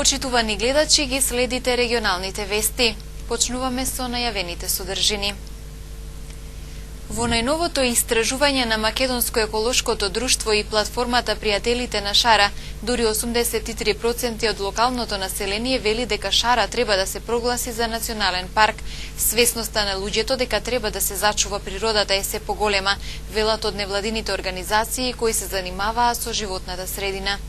Почитувани гледачи, ги следите регионалните вести. Почнуваме со најавените содржини. Во најновото истражување на Македонско еколошкото друштво и платформата Пријателите на Шара, дури 83% од локалното население вели дека Шара треба да се прогласи за национален парк. Свесноста на луѓето дека треба да се зачува природата е се поголема, велат од невладините организации кои се занимаваа со животната средина.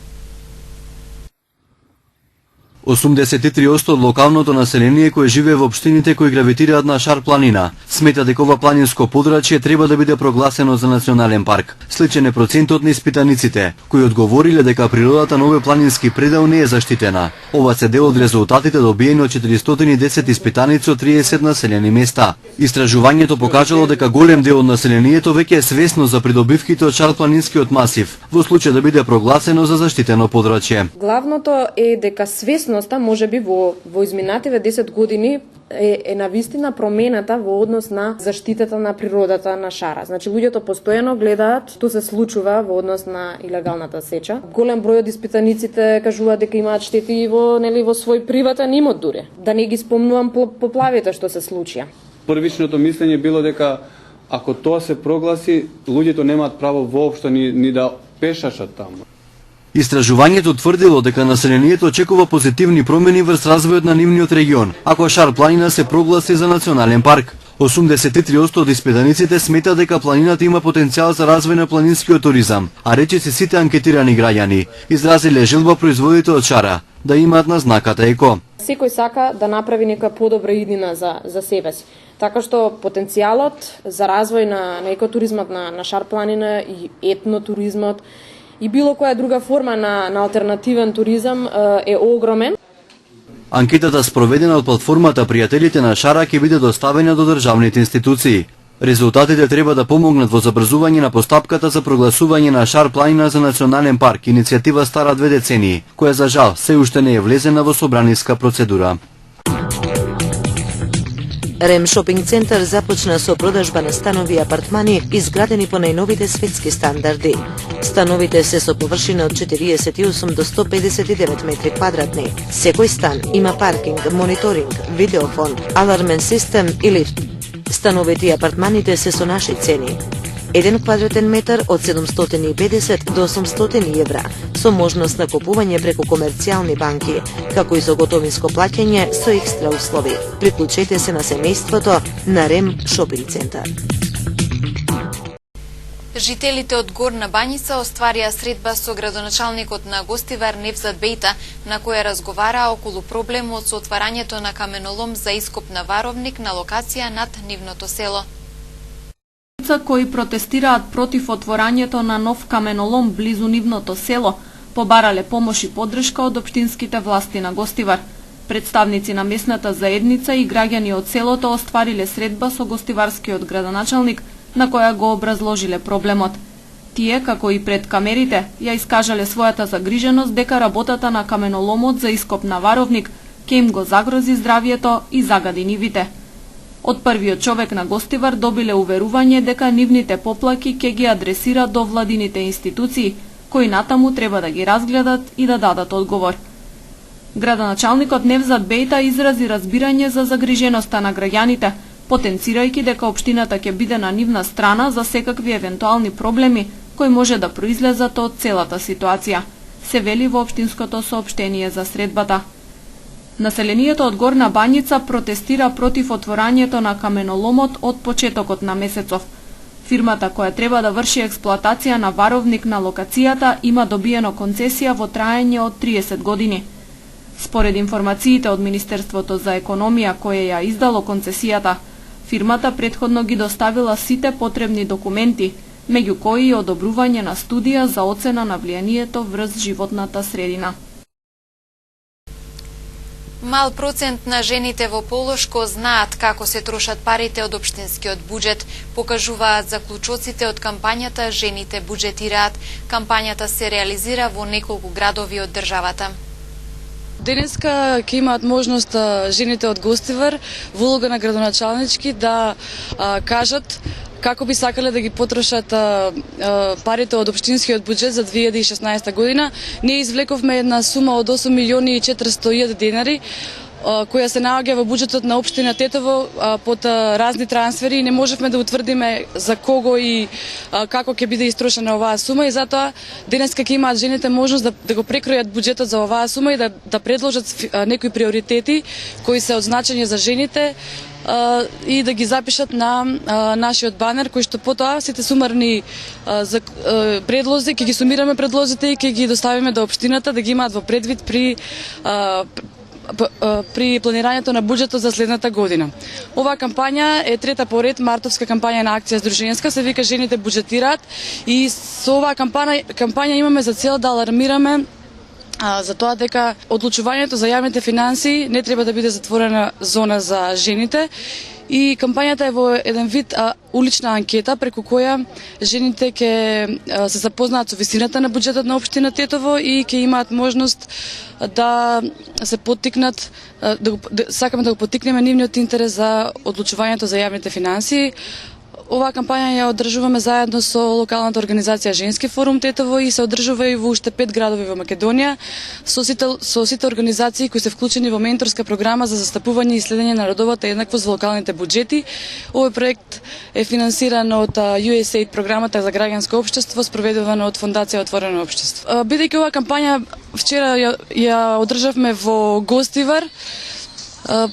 83% од локалното население кое живее во општините кои гравитираат на Шар планина смета дека ова планинско подрачје треба да биде прогласено за национален парк. Сличен е процентот на испитаниците, кои одговориле дека природата на овој планински предел не е заштитена. Ова се дел од резултатите добиени од 410 испитаници од 30 населени места. Истражувањето покажало дека голем дел од населението веќе е свесно за придобивките од Шар планинскиот масив, во случај да биде прогласено за заштитено подрачје. Главното е дека свесноста можеби во изминативе 10 години е навистина промената во однос на заштитата на природата на Шара. Значи луѓето постојано гледаат што се случува во однос на илегалната сеча. Голем број од испитаниците кажуваат дека имаат штети во свој приватен имот дури. Да не ги спомнувам поплавите што се случија. Првичното мислење било дека ако тоа се прогласи, луѓето немаат право воопшто ни да пешашат таму. Истражувањето тврдило дека населението очекува позитивни промени врз развојот на нивниот регион, ако Шар планина се прогласи за национален парк. 83% од испитаниците сметаат дека планината има потенцијал за развој на планинскиот туризам, а речиси сите анкетирани граѓани изразиле желба производите од Шара да имаат назнаката еко. Секој сака да направи нека подобра иднина за себе си. Така што потенцијалот за развој на екотуризмот на Шар планина и етнотуризмот и било која друга форма на алтернативен туризам е огромен. Анкетата спроведена од платформата Пријателите на Шара ќе биде доставена до државните институции. Резултатите треба да помогнат во забрзување на постапката за прогласување на Шар планина за национален парк, иницијатива стара 2 децении, која за жал се уште не е влезена во собраниска процедура. Рем Шопинг центар започна со продажба на станови и апартмани изградени по најновите светски стандарди. Становите се со површина од 48 до 159 метри квадратни. Секој стан има паркинг, мониторинг, видеофон, алармен систем и лифт. Становите и апартманите се со наши цени. 1 квадратен метар од 750 до 800 евра, со можност на купување преку комерцијални банки, како и со готовинско плаќање со екстра услови. Приклучете се на семејството на Рем Шопинг центар. Жителите од Горна Бањица остварија средба со градоначалникот на Гостивар Невзат Бејта, на која разговараа околу проблемот со отварањето на каменолом за ископ на варовник на локација над нивното село. Кои протестираат против отворањето на нов каменолом близу нивното село, побарале помош и поддршка од општинските власти на Гостивар. Представници на местната заедница и граѓани од селото оствариле средба со гостиварскиот градоначалник, на која го образложиле проблемот. Тие, како и пред камерите, ја искажале својата загриженост дека работата на каменоломот за ископ на варовник ќе им го загрози здравието и загади нивите. Од првиот човек на Гостивар добиле уверување дека нивните поплаки ќе ги адресира до владините институции, кои натаму треба да ги разгледат и да дадат одговор. Градоначалникот Невзат Бејта изрази разбирање за загриженоста на граѓаните, потенцирајќи дека општината ќе биде на нивна страна за секакви евентуални проблеми кои може да произлезат од целата ситуација, се вели во општинското соопштение за средбата. Населението од Горна Бањица протестира против отворањето на каменоломот од почетокот на месецов. Фирмата која треба да врши експлоатација на варовник на локацијата има добиено концесија во траење од 30 години. Според информациите од Министерството за економија кое ја издало концесијата, фирмата претходно ги доставила сите потребни документи, меѓу кои и одобрување на студија за оцена на влијанието врз животната средина. Мал процент на жените во Полошко знаат како се трошат парите од општинскиот буџет, покажуваат заклучоците од кампањата Жените буџетираат. Кампањата се реализира во неколку градови од државата. Денеска ќе имаат можност жените од Гостивар во улога на градоначалнички да кажат како би сакале да ги потрошат парите од општинскиот буџет за 2016 година. Ние извлековме една сума од 8.400.000 денари, која се наоѓа во буџетот на општина Тетово под разни трансфери и не можевме да утврдиме за кого и како ќе биде истрошена оваа сума и затоа денеска ќе имаат жените можност да го прекројат буџетот за оваа сума и да предложат некои приоритети кои се од значење за жените и да ги запишат на нашиот банер, кој што потоа сите сумарни предлози, ќе ги сумираме предлозите и ќе ги доставиме до општината да ги имаат во предвид при планирањето на буџетот за следната година. Оваа кампања е трета поред мартовска кампања на акција Сдруженска, се вика Жените буџетираат и со оваа кампања имаме за цел да алармираме за тоа дека одлучувањето за јавните финансии не треба да биде затворена зона за жените и кампањата е во еден вид улична анкета преку која жените ќе се запознаат со висината на буџетот на општина Тетово и ќе имаат можност да се поттикнат, сакаме да го поттикнеме нивниот интерес за одлучувањето за јавните финансии. Оваа кампања ја одржуваме заедно со локалната организација Женски форум Тетово и се одржува и во уште 5 градови во Македонија со сите организации кои се вклучени во менторска програма за застапување и следење на родовата еднаквост во локалните буџети. Овој проект е финансиран од USAID програмата за граѓанско општество, спроведувана од Фондација Отворено општество. Бидејќи оваа кампања вчера ја одржавме во Гостивар,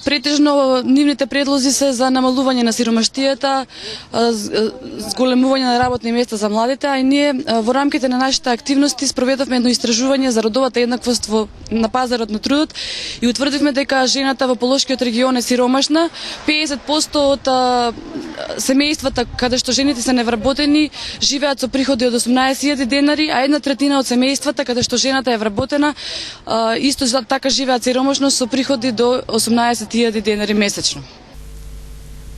претежно нивните предлози се за намалување на сиромаштијата, зголемување на работни места за младите, а и ние во рамките на нашите активности спроведовме едно истражување за родовата еднаквост на пазарот на трудот и утврдивме дека жената во Полошкиот регион е сиромашна. 50% од семејствата каде што жените се невработени живеат со приходи од 18.000 денари, а 1/3 од семејствата каде што жената е вработена исто така живеат сиромашно со приходи до 18.000 денари месечно.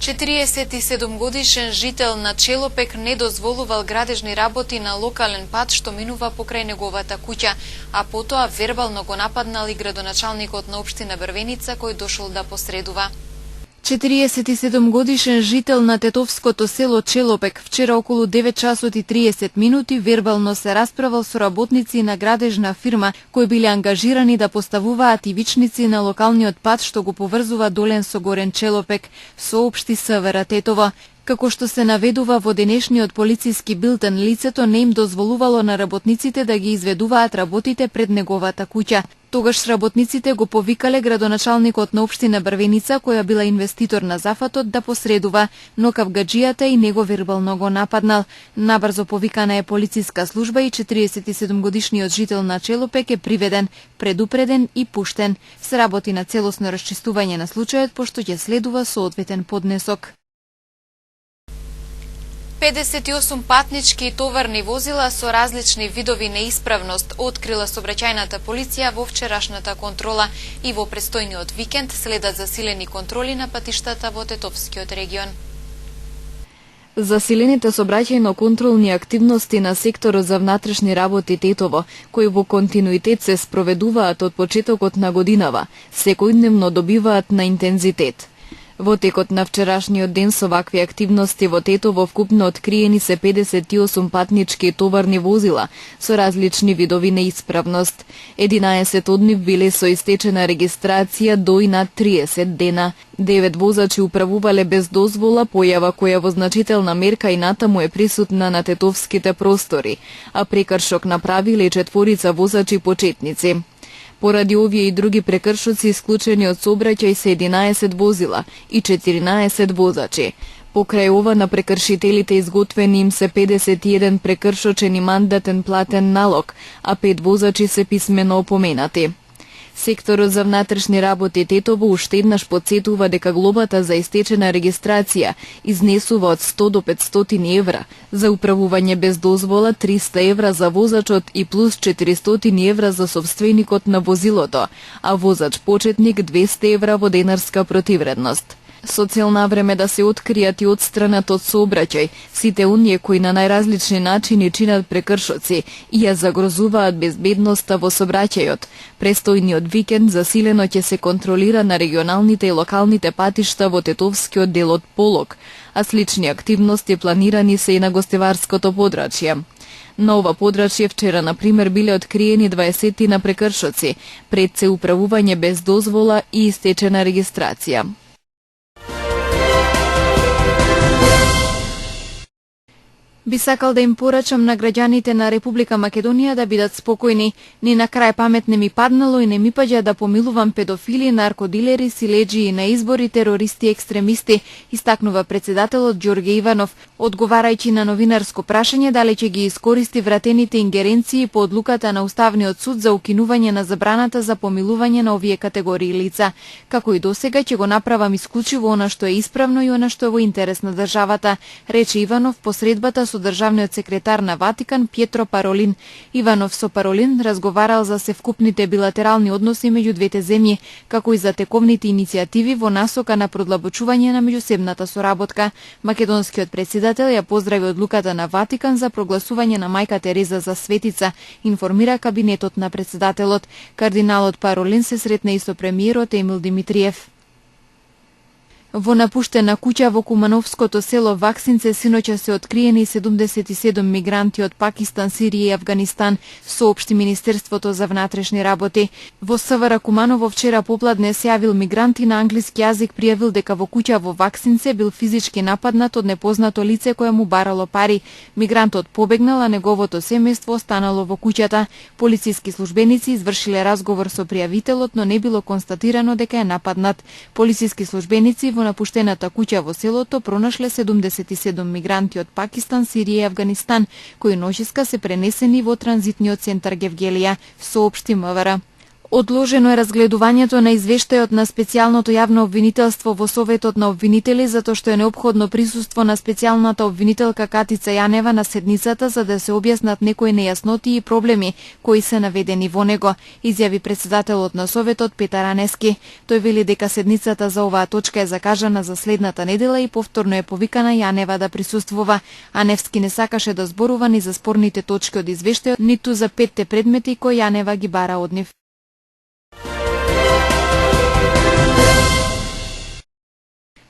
47 годишен жител на Челопек не дозволувал градежни работи на локален пат што минува покрај неговата куќа, а потоа вербално го нападнал и градоначалникот на општина Брвеница кој дошол да посредува. 47 годишен жител на тетовското село Челопек вчера околу 9 часот и 30 минути вербално се расправал со работници на градежна фирма кои биле ангажирани да поставуваат ивичници на локалниот пат што го поврзува Долен со Горен Челопек, соопшти СВР Тетово. Како што се наведува во денешниот полициски билтен, лицето не им дозволувало на работниците да ги изведуваат работите пред неговата куќа. Тогаш работниците го повикале градоначалникот на општина Брвеница, која била инвеститор на зафатот, да посредува, но кавгаджијата и него вербално го нападнал. Набрзо повикана е полициска служба и 47 годишниот жител на Челопек е приведен, предупреден и пуштен. Се работи на целосно расчистување на случајот, пошто ќе следува соодветен поднесок. 58 патнички и товарни возила со различни видови неисправност открила сообраќајната полиција во вчерашната контрола и во престојниот викенд следат засилени контроли на патиштата во Тетовскиот регион. Засилените сообраќајно-контролни активности на секторот за внатрешни работи Тетово, кои во континуитет се спроведуваат од почетокот на годинава, секојдневно добиваат на интензитет. Во текот на вчерашниот ден со вакви активности во Тетово вкупно откриени се 58 патнички и товарни возила со различни видови неисправност. 11 од нив биле со истечена регистрација до и над 30 дена. 9 возачи управувале без дозвола, појава која во значителна мерка и натаму е присутна на тетовските простори, а прекршок направиле 4 возачи почетници. Поради овие и други прекршоци исклучени од сообраќај се 11 возила и 14 возачи. Покрај ова на прекршителите изготвени им се 51 прекршочен и мандатен платен налог, а 5 возачи се писмено опоменати. Секторот за внатрешни работи Тетово уште еднаш потсетува дека глобата за истечена регистрација изнесува од 100 до 500 евра, за управување без дозвола 300 евра за возачот и плюс 400 евра за собственикот на возилото, а возач почетник 200 евра во денарска противредност. Со цел на време да се откријат и отстранат од сообраќај сите оние кои на најразлични начини чинат прекршоци и ја загрозуваат безбедноста во сообраќајот. Престојниот викенд засилено ќе се контролира на регионалните и локалните патишта во тетовскиот дел од Полог, а слични активности планирани се и на гостеварското подрачје. На ова подрачје вчера, например, биле откриени 20 на прекршоци, пред се управување без дозвола и истечена регистрација. Би сакал да им порачам на граѓаните на Република Македонија да бидат спокојни. Ни на крај памет не ми паднало и не ми паѓа да помилувам педофили, наркодилери, силеџи на избори, терористи и екстремисти, истакнува председателот Ѓорѓе Иванов, одговарајќи на новинарско прашање дали ќе ги искористи вратените ингеренции по одлуката на Уставниот суд за укинување на забраната за помилување на овие категории лица. Како и досега ќе го направам исклучиво она што е исправно и она што е во интерес на државата, рече Иванов по средбата со државниот секретар на Ватикан Пјетро Паролин. Иванов со Паролин разговарал за севкупните билатерални односи меѓу двете земји, како и за тековните иницијативи во насока на продлабочување на меѓусебната соработка. Македонскиот претседател ја поздрави одлуката на Ватикан за прогласување на мајка Тереза за светица, информира кабинетот на претседателот. Кардиналот Паролин се сретна и со премиерот Емил Димитриев. Во напуштена куќа во Кумановското село Ваксинце синоќа се откриени 77 мигранти од Пакистан, Сирија и Авганистан, соопшти Министерството за внатрешни работи. Во СВР Куманово вчера попладне се јавил мигранти на англиски јазик пријавил дека во куќа во Ваксинце бил физички нападнат од непознато лице кое му барало пари. Мигрантот побегнал, а неговото семејство останало во куќата. Полициски службеници извршиле разговор со пријавителот, но не било констатирано дека е нападнат. Полициски службеници во напуштената куќа во селото пронашле 77 мигранти од Пакистан, Сирија и Авганистан, кои ножиска се пренесени во транзитниот центар Гевгелија, соопшти МВР. Одложено е разгледувањето на извештајот на специјалното јавно обвинителство во Советот на обвинители затоа што е неопходно присуство на специјалната обвинителка Катица Јанева на седницата за да се објаснат некои нејасноти и проблеми кои се наведени во него, изјави председателот на Советот Петар Анески. Тој вели дека седницата за оваа точка е закажана за следната недела и повторно е повикана Јанева да присуствува. Аневски не сакаше да зборува ни за спорните точки од извештајот, ниту за 5 предмети кои Јанева ги бара од нив.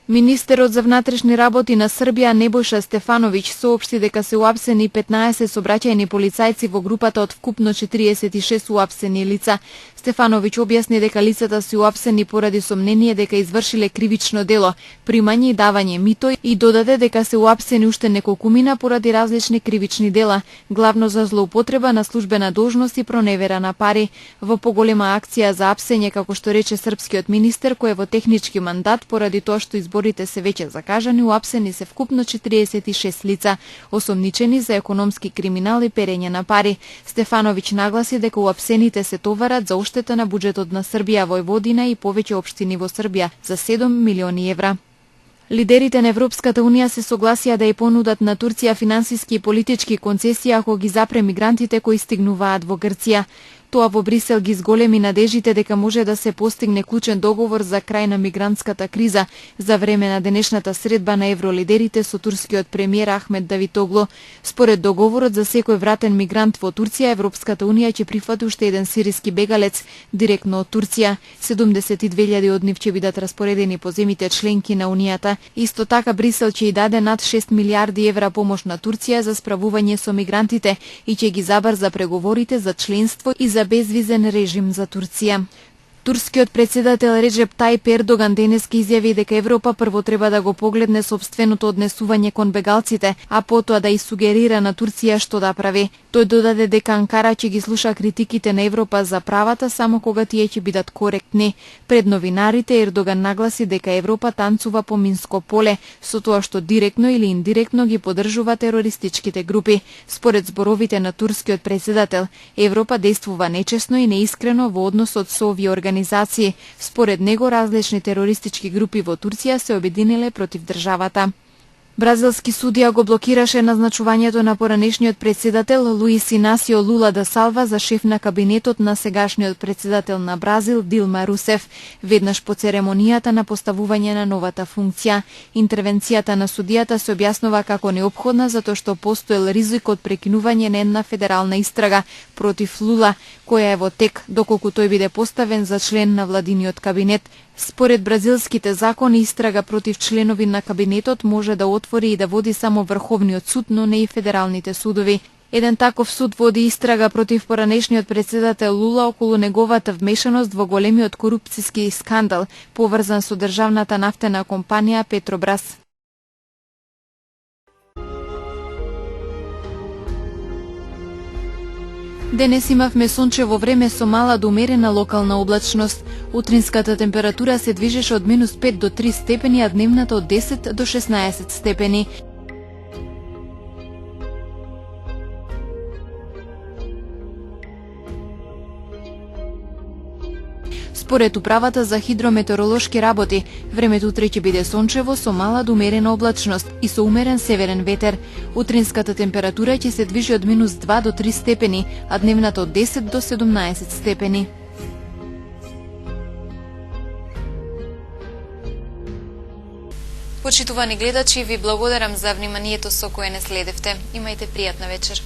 Министерот за внатрешни работи на Србија Небојша Стефановиќ соопшти дека се уапсени 15 сообраќајни полицајци во групата од вкупно 46 уапсени лица. Стефановиќ објасни дека лицата се уапсени поради сомнение дека извршиле кривично дело, примање и давање мито, и додаде дека се уапсени уште неколкумина поради различни кривични дела, главно за злоупотреба на службена должност и проневера на пари. Во поголема акција за апсење, како што рече српскиот министер, кој е во технички мандат поради тоа што изборите се веќе закажани, уапсени се вкупно 46 лица, осомничени за економски криминал и перење на пари. Стефановиќ нагласи дека уапсените се товарат за оштета на буџетот на Србија, Војводина и повеќе општини во Србија за 7 милиони евра. Лидерите на Европската Унија се согласија да ја понудат на Турција финансиски и политички концесии ако ги запре мигрантите кои стигнуваат во Грција. Тоа во Брисел ги зголеми надежите дека може да се постигне клучен договор за крај на мигрантската криза за време на денешната средба на евролидерите со турскиот премиер Ахмет Давитоглу. Според договорот, за секој вратен мигрант во Турција, Европската Унија ќе прифати уште еден сириски бегалец директно од Турција. 72.000 од нив ќе бидат распоредени по земите членки на Унијата. Исто така Брисел ќе и даде над 6 милиарди евра помош на Турција за справување со мигрантите и ќе ги забрза преговорите за членство и за безвизен режим за Турција. Турскиот председател Реджеп Тајип Ердоган денес ке изјави дека Европа прво треба да го погледне сопственото однесување кон бегалците, а потоа да и сугерира на Турција што да прави. Тој додаде дека Анкара ќе ги слуша критиките на Европа за правата само кога тие ќе бидат коректни. Пред новинарите Ердоган нагласи дека Европа танцува по минско поле, со тоа што директно или индиректно ги поддржува терористичките групи. Според зборовите на турскиот председател, Европа действува нечесно и неискрено во односот со овие организации. Според него различни терористички групи во Турција се обединиле против државата. Бразилски судија го блокираше назначувањето на поранешниот председател Луис Инасио Лула да Салва за шеф на кабинетот на сегашниот председател на Бразил Дилма Русеф, веднаш по церемонијата на поставување на новата функција. Интервенцијата на судијата се објаснува како неопходна затоа што постоел ризик од прекинување на една федерална истрага против Лула, која е во тек доколку тој биде поставен за член на владиниот кабинет. Според бразилските закони, истрага против членови на кабинетот може да отвори и да води само Врховниот суд, но не и федералните судови. Еден таков суд води истрага против поранешниот председател Лула околу неговата вмешаност во големиот корупцијски скандал, поврзан со државната нафтена компанија Петробрас. Денес имавме сончево време со мала до умерена локална облачност. Утринската температура се движеше од -5 до 3 степени, а дневната од 10 до 16 степени. Според управата за хидрометеоролошки работи, времето утре ќе биде сончево со мала до умерена облачност и со умерен северен ветер. Утринската температура ќе се движи од -2 до 3 степени, а дневната од 10 до 17 степени. Почитувани гледачи, ви благодарам за вниманието со кое не следевте. Имајте пријатна вечер.